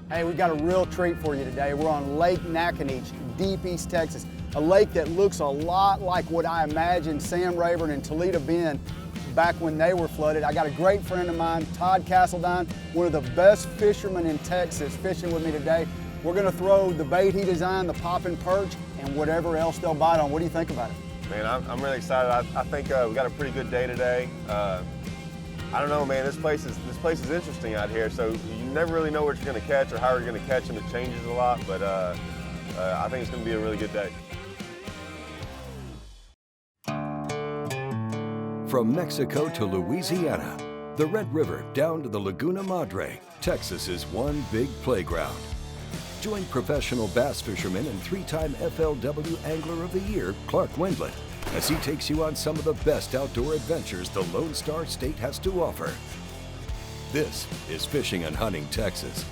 Hey, we've got a real treat for you today. We're on Lake Naconiche, deep East Texas, a lake that looks a lot like what I imagined Sam Rayburn and Toledo Bend back when they were flooded. I got a great friend of mine, Todd Castledine, one of the best fishermen in Texas, fishing with me today. We're gonna throw the bait he designed, the popping perch, and whatever else they'll bite on. What do you think about it? Man, I'm really excited. I think we got a pretty good day today. I don't know, man. This place is interesting out here. So you never really know what you're going to catch or how you're going to catch them. It changes a lot, but I think it's going to be a really good day. From Mexico to Louisiana, the Red River down to the Laguna Madre, Texas is one big playground. Join professional bass fisherman and three-time FLW Angler of the Year, Clark Wendlandt, as he takes you on some of the best outdoor adventures the Lone Star State has to offer. This is Fishing and Hunting Texas.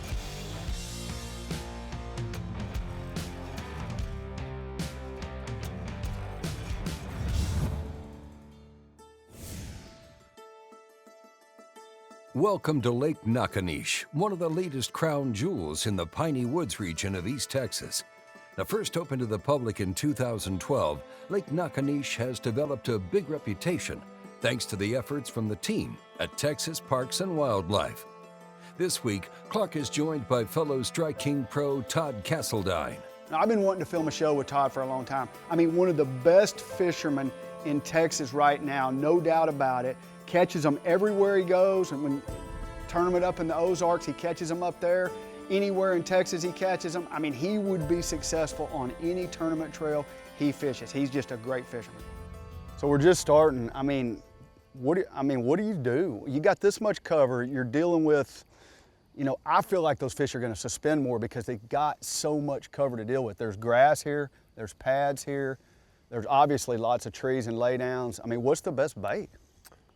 Welcome to Lake Naconiche, one of the latest crown jewels in the Piney Woods region of East Texas. Now, first opened to the public in 2012, Lake Naconiche has developed a big reputation thanks to the efforts from the team at Texas Parks and Wildlife. This week, Clark is joined by fellow Strike King pro Todd Castledine. Now, I've been wanting to film a show with Todd for a long time. I mean, one of the best fishermen in Texas right now, no doubt about it. Catches them everywhere he goes, and when tournament up in the Ozarks, he catches them up there. Anywhere in Texas he catches them. I mean, he would be successful on any tournament trail he fishes. He's just a great fisherman. So we're just starting. I mean, what do you do? You got this much cover. You're dealing with, you know, I feel like those fish are going to suspend more because they've got so much cover to deal with. There's grass here. There's pads here. There's obviously lots of trees and laydowns. I mean, what's the best bait?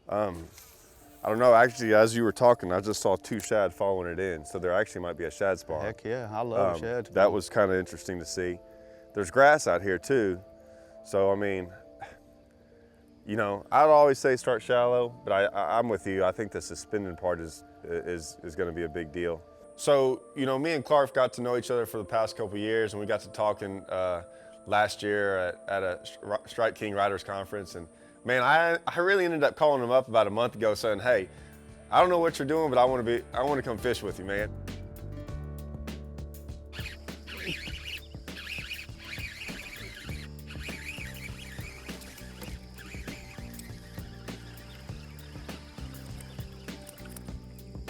I don't know. Actually, as you were talking, I just saw two shad following it in, so there actually might be a shad spawn. Heck yeah, I love shads. That was kind of interesting to see. There's grass out here too, so I mean, you know, I'd always say start shallow, but I'm with you. I think the suspending part is going to be a big deal. So, you know, me and Clark got to know each other for the past couple of years, and we got to talking last year at a Strike King Riders Conference, and man, I really ended up calling him up about a month ago saying, hey, I don't know what you're doing, but I want to come fish with you, man.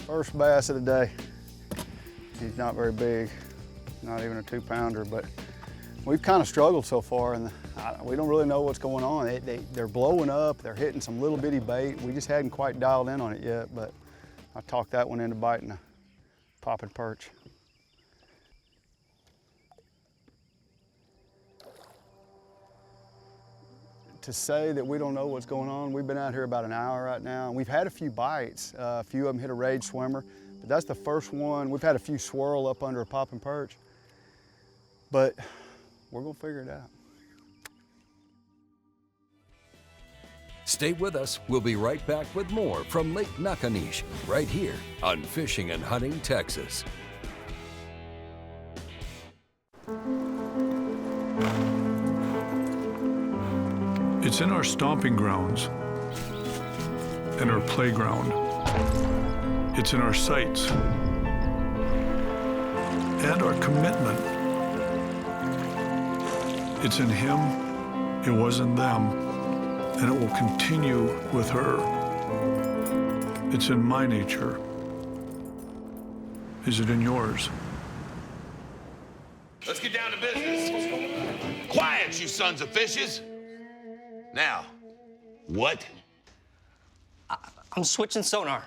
First bass of the day. He's not very big, not even a 2-pounder, but we've kind of struggled so far, and we don't really know what's going on. They're blowing up, they're hitting some little bitty bait. We just hadn't quite dialed in on it yet, but I talked that one into biting a popping perch. To say that we don't know what's going on, we've been out here about an hour right now, and we've had a few bites. A few of them hit a rage swimmer, but that's the first one. We've had a few swirl up under a popping perch, but we're gonna figure it out. Stay with us. We'll be right back with more from Lake Naconiche, right here on Fishing and Hunting Texas. It's in our stomping grounds and our playground. It's in our sights and our commitment. It's in him, it was in them, and it will continue with her. It's in my nature. Is it in yours? Let's get down to business. Quiet, you sons of fishes. Now, what? I'm switching sonar.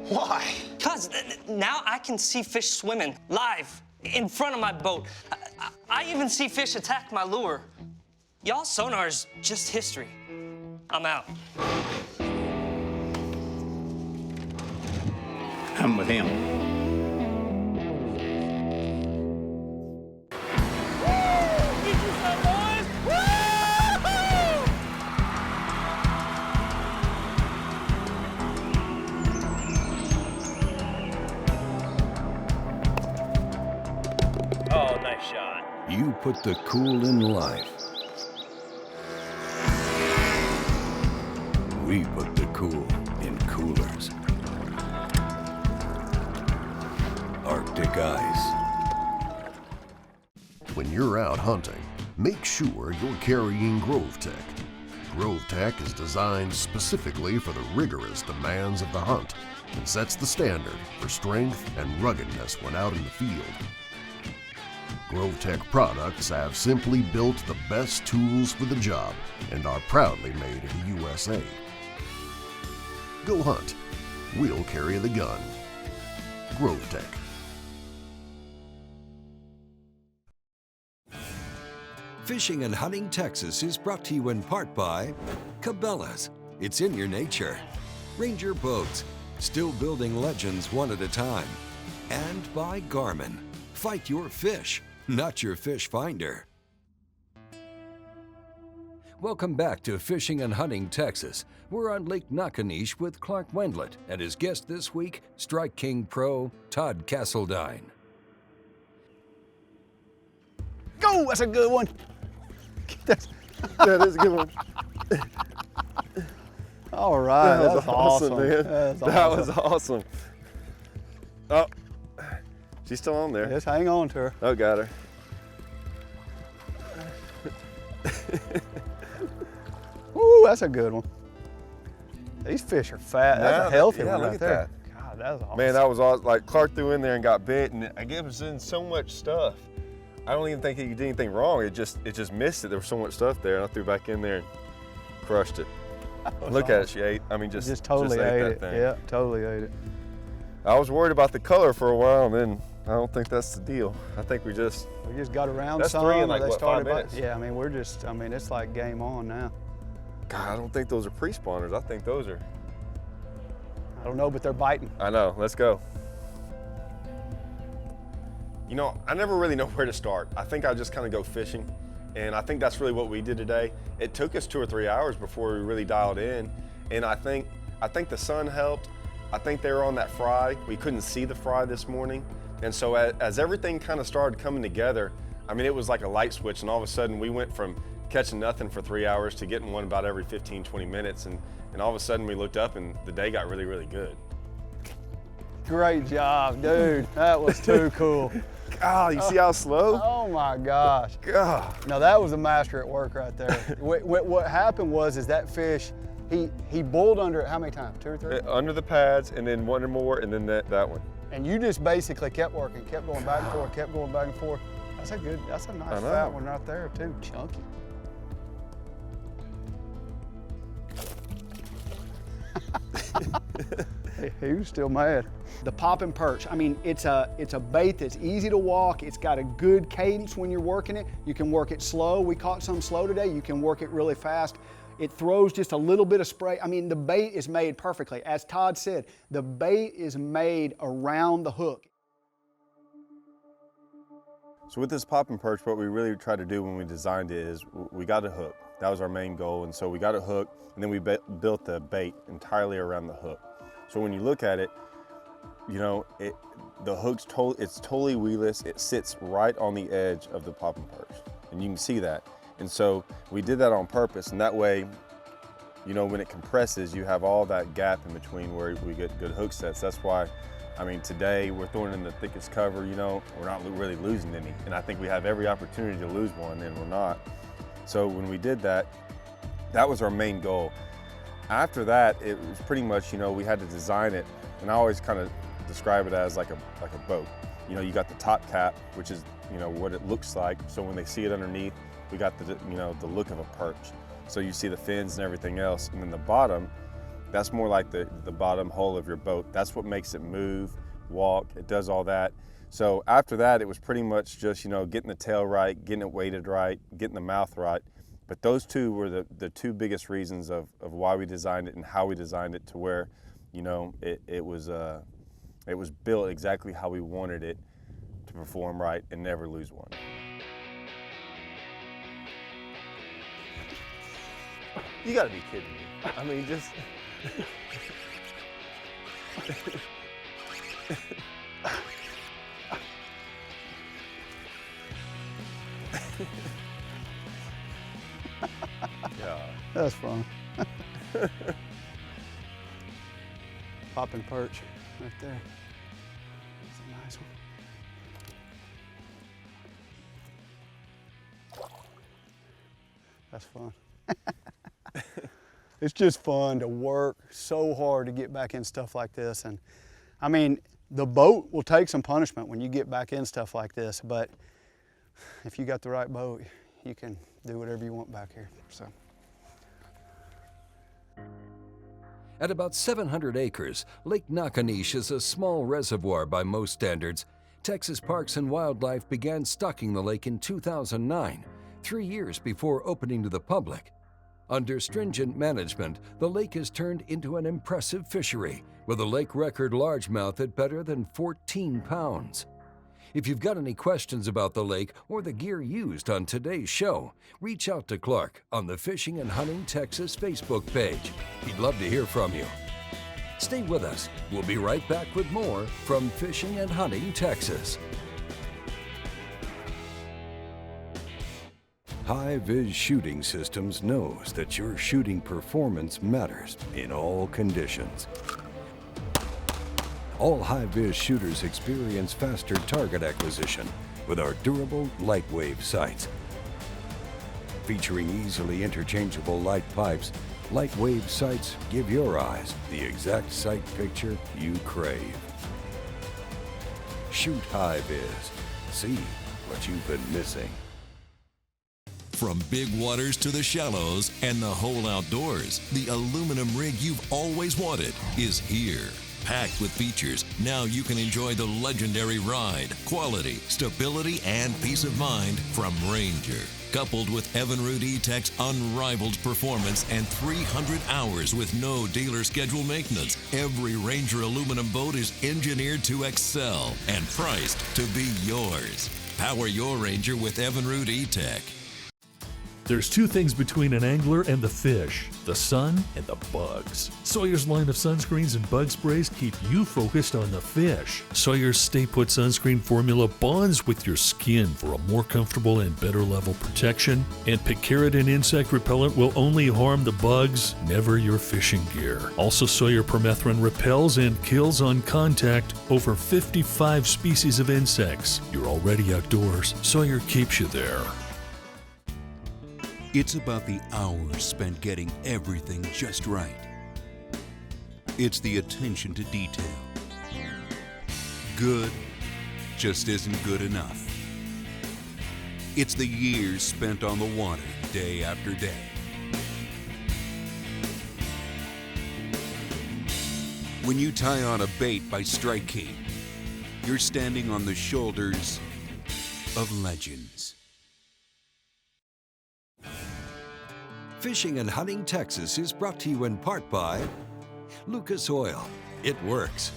Why? Cause now I can see fish swimming live in front of my boat. I even see fish attack my lure. Y'all's sonar's just history. I'm out. I'm with him. You put the cool in life. We put the cool in coolers. Arctic Ice. When you're out hunting, make sure you're carrying GroveTech. GroveTech is designed specifically for the rigorous demands of the hunt and sets the standard for strength and ruggedness when out in the field. GroveTech products have simply built the best tools for the job and are proudly made in the USA. Go hunt. We'll carry the gun. GroveTech. Fishing and Hunting Texas is brought to you in part by Cabela's. It's in your nature. Ranger Boats, still building legends one at a time. And by Garmin. Fight your fish, not your fish finder. Welcome back to Fishing and Hunting Texas. We're on Lake Naconiche with Clark Wendlandt and his guest this week, Strike King Pro Todd Castledine. Go! That's a good one. That is a good one. All right, That was that's awesome, man. That's That awesome. was awesome. Oh, she's still on there. Just hang on to her. Oh, got her. Ooh, that's a good one. These fish are fat. That's Yeah, a healthy yeah, one look right at there. God, that's awesome. Man, that was awesome. Like Clark threw in there and got bit, and I gave us in so much stuff. I don't even think he did anything wrong. It just missed it. There was so much stuff there, and I threw back in there and crushed it. Look at it, she ate. I mean, just totally ate that it. thing. Yeah, totally ate it. I was worried about the color for a while, and then I don't think that's the deal. I think we just got around That's some. three in or like, they what, 5 started minutes? Yeah, I mean, it's like game on now. God, I don't think those are pre-spawners. I think those are. I don't know, but they're biting. I know. Let's go. You know, I never really know where to start. I think I just kind of go fishing, and I think that's really what we did today. It took us 2 or 3 hours before we really dialed in, and I think the sun helped. I think they were on that fry. We couldn't see the fry this morning, and so as everything kind of started coming together, I mean, it was like a light switch, and all of a sudden we went from catching nothing for 3 hours to getting one about every 15, 20 minutes, and all of a sudden we looked up and the day got really, really good. Great job, dude. That was too cool. God, you see how slow? Oh my gosh. God. No, that was a master at work right there. What happened was that fish, he bulled under it how many times? 2 or 3? Under the pads, and then one or more, and then that one. And you just basically kept working, kept going back and forth, kept going back and forth. That's a nice fat one right there too, chunky. He was still mad. The pop and perch, I mean, it's a bait that's easy to walk. It's got a good cadence when you're working it. You can work it slow. We caught some slow today. You can work it really fast. It throws just a little bit of spray. I mean, the bait is made perfectly. As Todd said, the bait is made around the hook. So with this pop and perch, what we really tried to do when we designed it is we got a hook. That was our main goal, and so we got a hook, and then we built the bait entirely around the hook. So when you look at it, you know, the hook's totally weedless. It sits right on the edge of the pop and perch, and you can see that. And so we did that on purpose, and that way, you know, when it compresses, you have all that gap in between where we get good hook sets. That's why, I mean, today we're throwing in the thickest cover, you know, we're not really losing any. And I think we have every opportunity to lose one, and we're not. So when we did that, that was our main goal. After that, it was pretty much, you know, we had to design it, and I always kind of describe it as like a boat. You know, you got the top cap, which is, you know, what it looks like. So when they see it underneath, we got the, you know, the look of a perch. So you see the fins and everything else, and then the bottom, that's more like the bottom hull of your boat. That's what makes it move, walk, it does all that. So after that, it was pretty much just, you know, getting the tail right, getting it weighted right, getting the mouth right. But those two were the two biggest reasons of why we designed it and how we designed it to where, you know, it was built exactly how we wanted it to perform right and never lose one. You gotta be kidding me. I mean, just. Yeah. That's fun. Popping perch right there. That's a nice one. That's fun. It's just fun to work so hard to get back in stuff like this. And I mean, the boat will take some punishment when you get back in stuff like this, but if you got the right boat, you can do whatever you want back here. So. At about 700 acres, Lake Naconiche is a small reservoir by most standards. Texas Parks and Wildlife began stocking the lake in 2009, 3 years before opening to the public. Under stringent management, the lake has turned into an impressive fishery, with a lake record largemouth at better than 14 pounds. If you've got any questions about the lake or the gear used on today's show, reach out to Clark on the Fishing and Hunting Texas Facebook page. He'd love to hear from you. Stay with us. We'll be right back with more from Fishing and Hunting Texas. High-Vis Shooting Systems knows that your shooting performance matters in all conditions. All high-vis shooters experience faster target acquisition with our durable light wave sights. Featuring easily interchangeable light pipes, light wave sights give your eyes the exact sight picture you crave. Shoot high-vis. See what you've been missing. From big waters to the shallows and the whole outdoors, the aluminum rig you've always wanted is here. Packed with features, now you can enjoy the legendary ride, quality, stability, and peace of mind from Ranger. Coupled with Evinrude E-Tech's unrivaled performance and 300 hours with no dealer schedule maintenance, every Ranger aluminum boat is engineered to excel and priced to be yours. Power your Ranger with Evinrude E-Tech. There's two things between an angler and the fish, the sun and the bugs. Sawyer's line of sunscreens and bug sprays keep you focused on the fish. Sawyer's Stay Put sunscreen formula bonds with your skin for a more comfortable and better level protection. And picaridin insect repellent will only harm the bugs, never your fishing gear. Also, Sawyer permethrin repels and kills on contact over 55 species of insects. You're already outdoors. Sawyer keeps you there. It's about the hours spent getting everything just right. It's the attention to detail. Good just isn't good enough. It's the years spent on the water day after day. When you tie on a bait by Strike King, you're standing on the shoulders of legends. Fishing and Hunting Texas is brought to you in part by Lucas Oil, it works.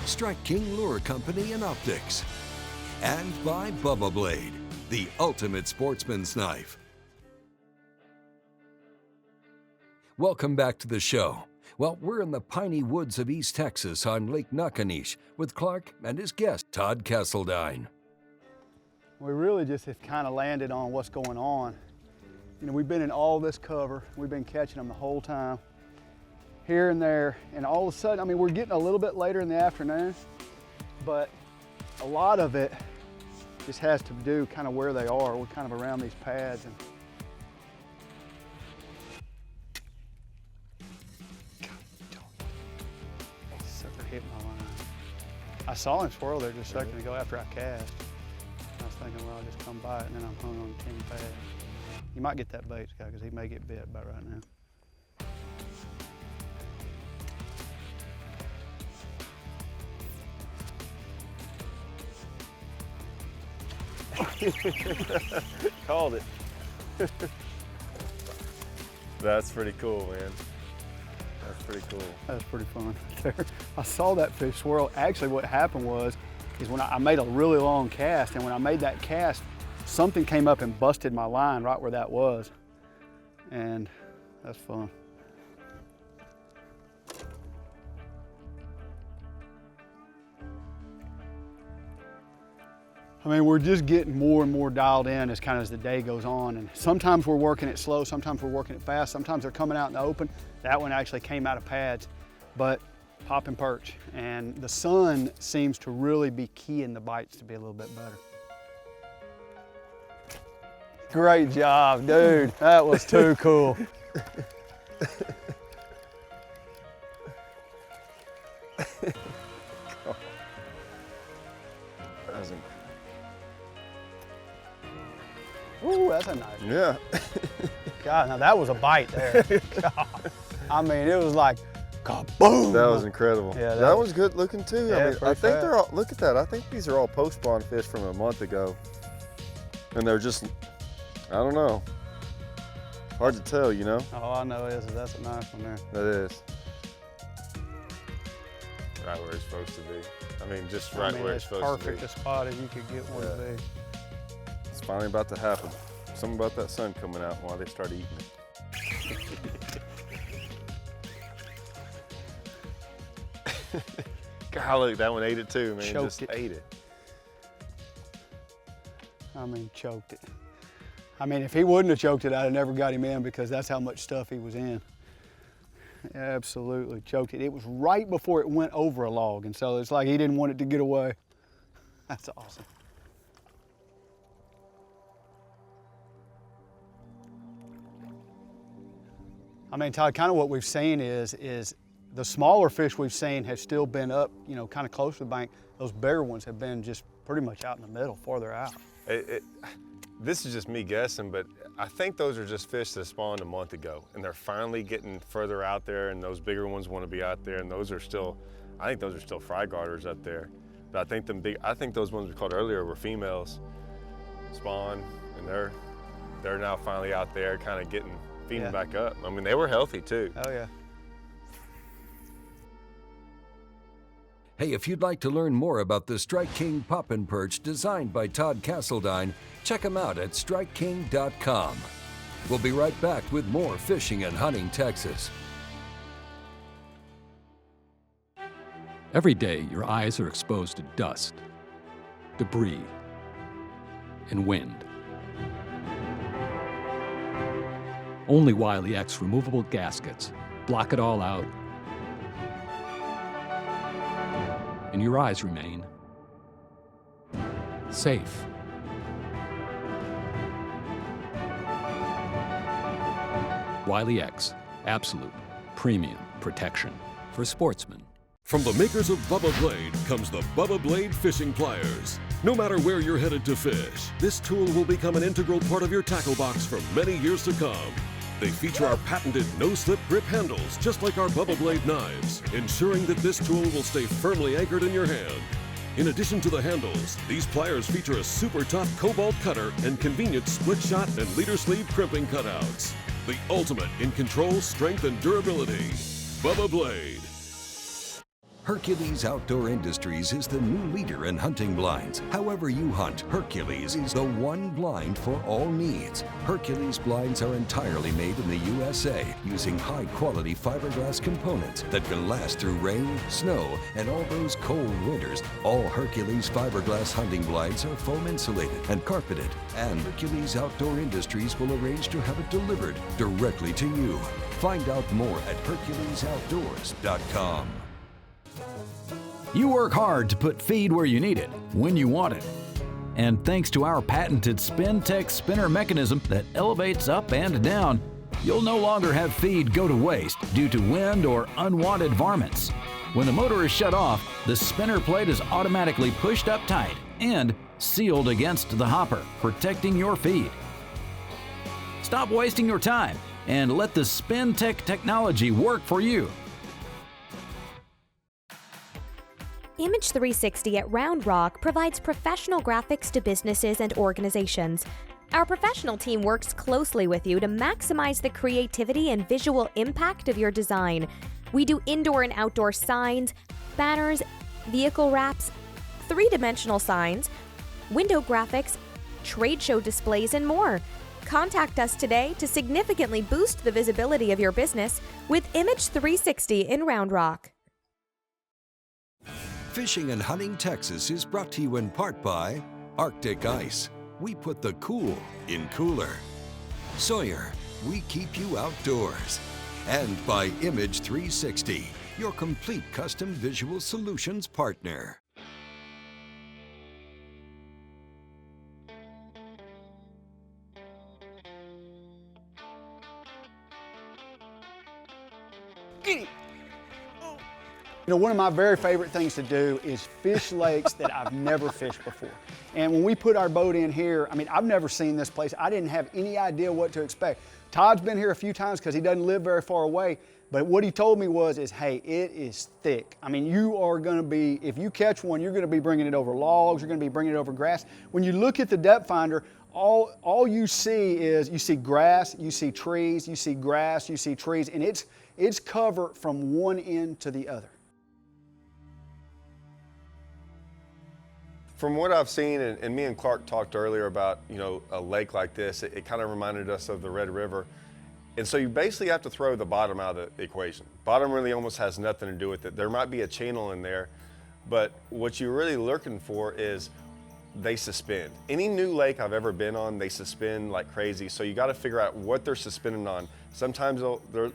Strike King Lure Company and Optics. And by Bubba Blade, the ultimate sportsman's knife. Welcome back to the show. Well, we're in the piney woods of East Texas on Lake Naconiche with Clark and his guest, Todd Castledine. We really just have kind of landed on what's going on. You know, we've been in all this cover. We've been catching them the whole time, here and there, and all of a sudden, I mean, we're getting a little bit later in the afternoon, but a lot of it just has to do kind of where they are. We're kind of around these pads. And sucker hit my line. I saw him swirl there just a second ago after I cast. I was thinking, well, I'll just come by it, and then I'm hung on 10 pads. You might get that bait, Scott, because he may get bit about right now. Called it. That's pretty cool, man. That's pretty cool. That's pretty fun right there. I saw that fish swirl. Actually, what happened was, when I made a really long cast, and when I made that cast, something came up and busted my line right where that was. And that's fun. I mean, we're just getting more and more dialed in as kind of as the day goes on. And sometimes we're working it slow, sometimes we're working it fast, sometimes they're coming out in the open. That one actually came out of pads, but pop and perch. And the sun seems to really be keying the bites to be a little bit better. Great job, dude. That was too cool. Ooh, that's a nice one. Yeah. God, now that was a bite there. God. I mean, it was like, kaboom. That was incredible. Yeah, that was good looking too. Yeah, I mean, I think fat. they're all, look at that. I think these are all post-spawn fish from a month ago. And they're just, I don't know. Hard to tell, you know? Oh, I know it is. That's a nice one there. That is. Right where it's supposed to be. I mean, just right where it's supposed to be. Perfect a spot as you could get one to be. It's finally about to happen. Something about that sun coming out while they start eating it. God, look, that one ate it too, man. Choked Just it. ate it. I mean, choked it. I mean, if he wouldn't have choked it, I'd have never got him in because that's how much stuff he was in. Absolutely choked it. It was right before it went over a log, and so it's like he didn't want it to get away. That's awesome. I mean, Todd, kind of what we've seen is the smaller fish we've seen have still been up, you know, kind of close to the bank. Those bigger ones have been just pretty much out in the middle, farther out. This is just me guessing, but I think those are just fish that spawned a month ago, and they're finally getting further out there, and those bigger ones want to be out there, and those are still, I think those are still fry garters up there. But I think those ones we called earlier were females spawn, and they're now finally out there, kind of feeding back up. I mean, they were healthy too. Oh yeah. Hey, if you'd like to learn more about the Strike King Poppin' Perch designed by Todd Castledine, check him out at strikeking.com. We'll be right back with more Fishing and Hunting Texas. Every day, your eyes are exposed to dust, debris, and wind. Only Wiley X removable gaskets block it all out, and your eyes remain safe. Wiley X, absolute premium protection for sportsmen. From the makers of Bubba Blade comes the Bubba Blade Fishing Pliers. No matter where you're headed to fish, this tool will become an integral part of your tackle box for many years to come. They feature our patented no-slip grip handles, just like our Bubba Blade knives, ensuring that this tool will stay firmly anchored in your hand. In addition to the handles, these pliers feature a super tough cobalt cutter and convenient split shot and leader sleeve crimping cutouts. The ultimate in control, strength, and durability. Bubba Blade. Hercules Outdoor Industries is the new leader in hunting blinds. However you hunt, Hercules is the one blind for all needs. Hercules blinds are entirely made in the USA using high-quality fiberglass components that can last through rain, snow, and all those cold winters. All Hercules fiberglass hunting blinds are foam insulated and carpeted, and Hercules Outdoor Industries will arrange to have it delivered directly to you. Find out more at HerculesOutdoors.com. You work hard to put feed where you need it, when you want it. And thanks to our patented SpinTech spinner mechanism that elevates up and down, you'll no longer have feed go to waste due to wind or unwanted varmints. When the motor is shut off, the spinner plate is automatically pushed up tight and sealed against the hopper, protecting your feed. Stop wasting your time and let the SpinTech technology work for you. Image 360 at Round Rock provides professional graphics to businesses and organizations. Our professional team works closely with you to maximize the creativity and visual impact of your design. We do indoor and outdoor signs, banners, vehicle wraps, three-dimensional signs, window graphics, trade show displays, and more. Contact us today to significantly boost the visibility of your business with Image 360 in Round Rock. Fishing and Hunting Texas is brought to you in part by Arctic Ice, we put the cool in cooler. Sawyer, we keep you outdoors. And by Image 360, your complete custom visual solutions partner. You know, one of my very favorite things to do is fish lakes that I've never fished before. And when we put our boat in here, I mean, I've never seen this place. I didn't have any idea what to expect. Todd's been here a few times because he doesn't live very far away, but what he told me was, hey, it is thick. I mean, you are gonna be, if you catch one, you're gonna be bringing it over logs, you're gonna be bringing it over grass. When you look at the depth finder, all you see is, you see grass, you see trees, you see grass, you see trees, and it's covered from one end to the other. From what I've seen, and me and Clark talked earlier about, you know, a lake like this, it kind of reminded us of the Red River. And so you basically have to throw the bottom out of the equation. Bottom really almost has nothing to do with it. There might be a channel in there, but what you're really looking for is they suspend. Any new lake I've ever been on, they suspend like crazy. So you got to figure out what they're suspending on. Sometimes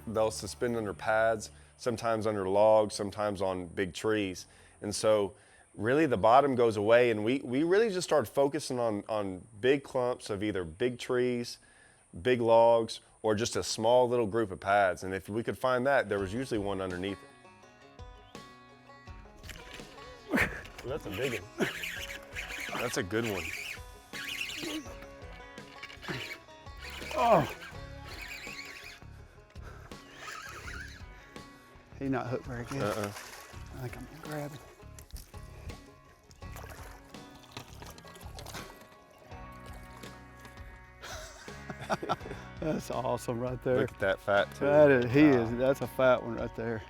they'll suspend under pads, sometimes under logs, sometimes on big trees. And so really the bottom goes away, and we really just started focusing on big clumps of either big trees, big logs, or just a small little group of pads. And if we could find that, there was usually one underneath it. Well, that's a big one. That's a good one. Oh. He's not hooked very good. I think I'm gonna grab him. That's awesome right there. Look at that fat too. That is, that's a fat one right there.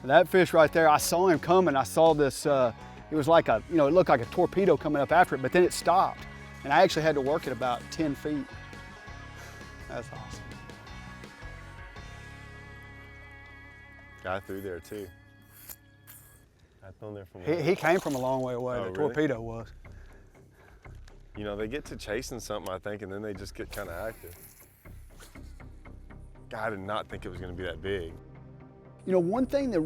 That fish right there, I saw him coming. I saw this, it was like a, you know, it looked like a torpedo coming up after it, but then it stopped. And I actually had to work it about 10 feet. That's awesome. Guy through there too. I thrown there from He came from a long way away, Oh, the really? torpedo was. You know, they get to chasing something, I think, and then they just get kind of active. God, I did not think it was going to be that big. You know, one thing that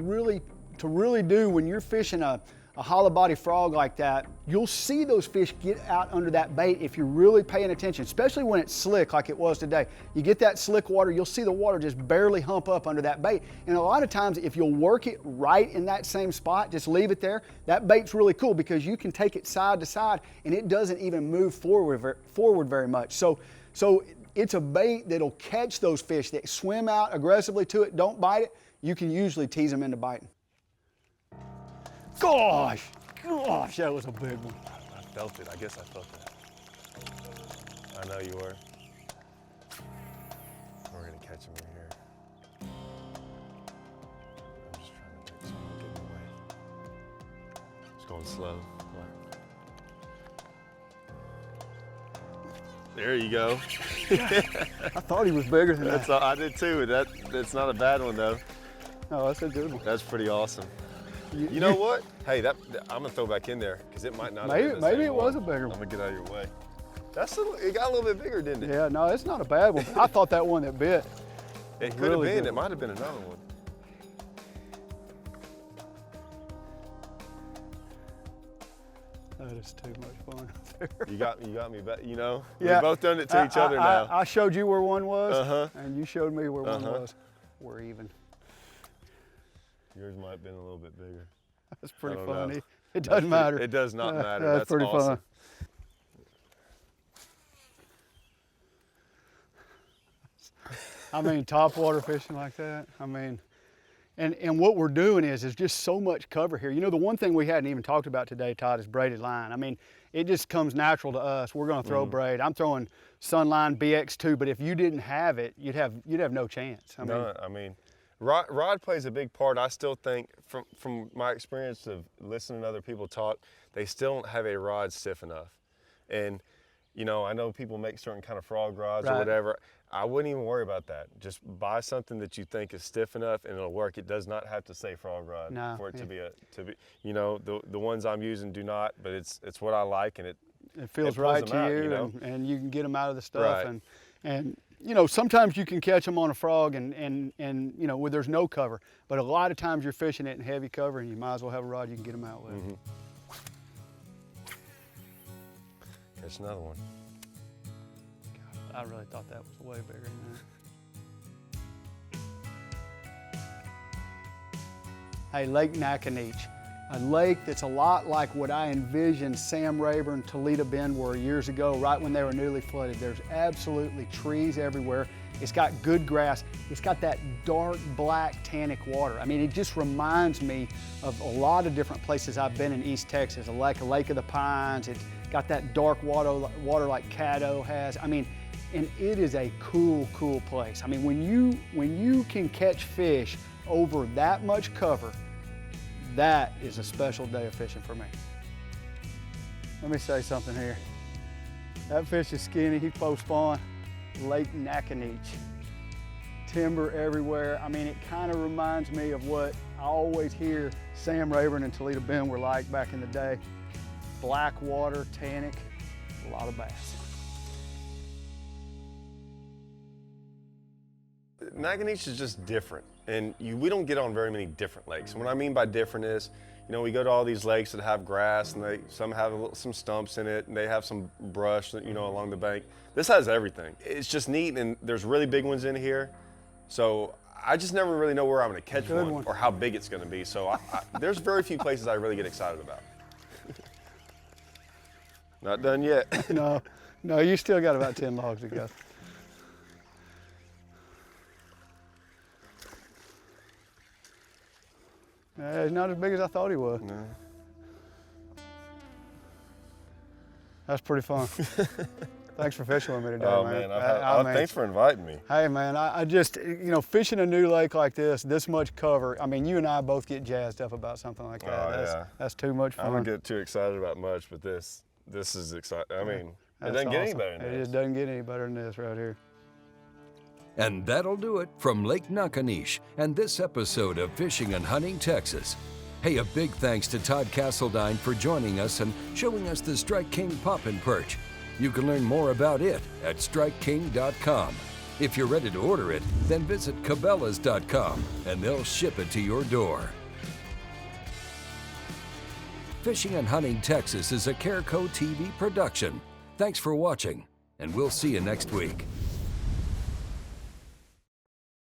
to really do when you're fishing a hollow body frog like that, you'll see those fish get out under that bait if you're really paying attention, especially when it's slick like it was today. You get that slick water, you'll see the water just barely hump up under that bait. And a lot of times if you'll work it right in that same spot, just leave it there, that bait's really cool because you can take it side to side and it doesn't even move forward very much. So it's a bait that'll catch those fish that swim out aggressively to it, don't bite it. You can usually tease them into biting. Gosh, that was a big one. I felt it. I guess I felt it. I know you were. We're going to catch him right here. I'm just trying to make sure I'm getting away. Just going slow. There you go. I thought he was bigger than that. I did too. That's not a bad one though. Oh, that's a good one. That's pretty awesome. You know what? Hey, I'm gonna throw back in there because it might not. Maybe it was a bigger one. I'm gonna get out of your way. It got a little bit bigger, didn't it? Yeah, no, it's not a bad one. I thought that one that bit. It could have been. It might have been another one. That is too much fun out there. You got me back. You know, yeah, we've both done it to each other now. I showed you where one was, and you showed me where one was. We're even. Yours might have been a little bit bigger. That's pretty funny. It doesn't matter. It does not matter. That's pretty awesome. fun. I mean, top water fishing like that. I mean, and what we're doing is just so much cover here. You know, the one thing we hadn't even talked about today, Todd, is braided line. I mean, it just comes natural to us. We're going to throw braid. I'm throwing Sunline BX2, but if you didn't have it, you'd have no chance. I mean, rod plays a big part. I still think, from my experience of listening to other people talk, they still don't have a rod stiff enough. And you know, I know people make certain kind of frog rods or whatever. I wouldn't even worry about that. Just buy something that you think is stiff enough and it'll work. It does not have to say frog rod for it to be you know, the ones I'm using do not, but it's what I like, and it feels it right pulls to them out, you, you know? and you can get them out of the stuff. Right. And you know, sometimes you can catch them on a frog and you know, where there's no cover. But a lot of times you're fishing it in heavy cover, and you might as well have a rod you can get them out with. Mm-hmm. Catch another one. God, I really thought that was way bigger than that. Hey, Lake Naconiche, a lake that's a lot like what I envisioned Sam Rayburn, Toledo Bend were years ago, right when they were newly flooded. There's absolutely trees everywhere. It's got good grass. It's got that dark black tannic water. I mean, it just reminds me of a lot of different places I've been in East Texas, like a Lake of the Pines. It's got that dark water like Caddo has. I mean, and it is a cool, cool place. I mean, when you can catch fish over that much cover, that is a special day of fishing for me. Let me say something here. That fish is skinny, he's post-spawn. Lake Naconiche. Timber everywhere. I mean, it kind of reminds me of what I always hear Sam Rayburn and Toledo Bend were like back in the day. Black water, tannic, a lot of bass. Naconiche is just different, and we don't get on very many different lakes. And what I mean by different is, you know, we go to all these lakes that have grass, and some have some stumps in it, and they have some brush, you know, along the bank. This has everything. It's just neat, and there's really big ones in here. So I just never really know where I'm going to catch one or how big it's going to be. So there's very few places I really get excited about. Not done yet. No, you still got about 10 logs to go. He's not as big as I thought he was. No. That's pretty fun. Thanks for fishing with me today, oh, man. Man, thanks for inviting me. Hey, man, I just, you know, fishing a new lake like this much cover, I mean, you and I both get jazzed up about something like that. That's too much fun. I don't get too excited about much, but this is exciting. I mean, it doesn't get any better than this. It just doesn't get any better than this right here. And that'll do it from Lake Naconiche and this episode of Fishing and Hunting Texas. Hey, a big thanks to Todd Castledine for joining us and showing us the Strike King Poppin' Perch. You can learn more about it at StrikeKing.com. If you're ready to order it, then visit Cabela's.com and they'll ship it to your door. Fishing and Hunting Texas is a Careco TV production. Thanks for watching, and we'll see you next week.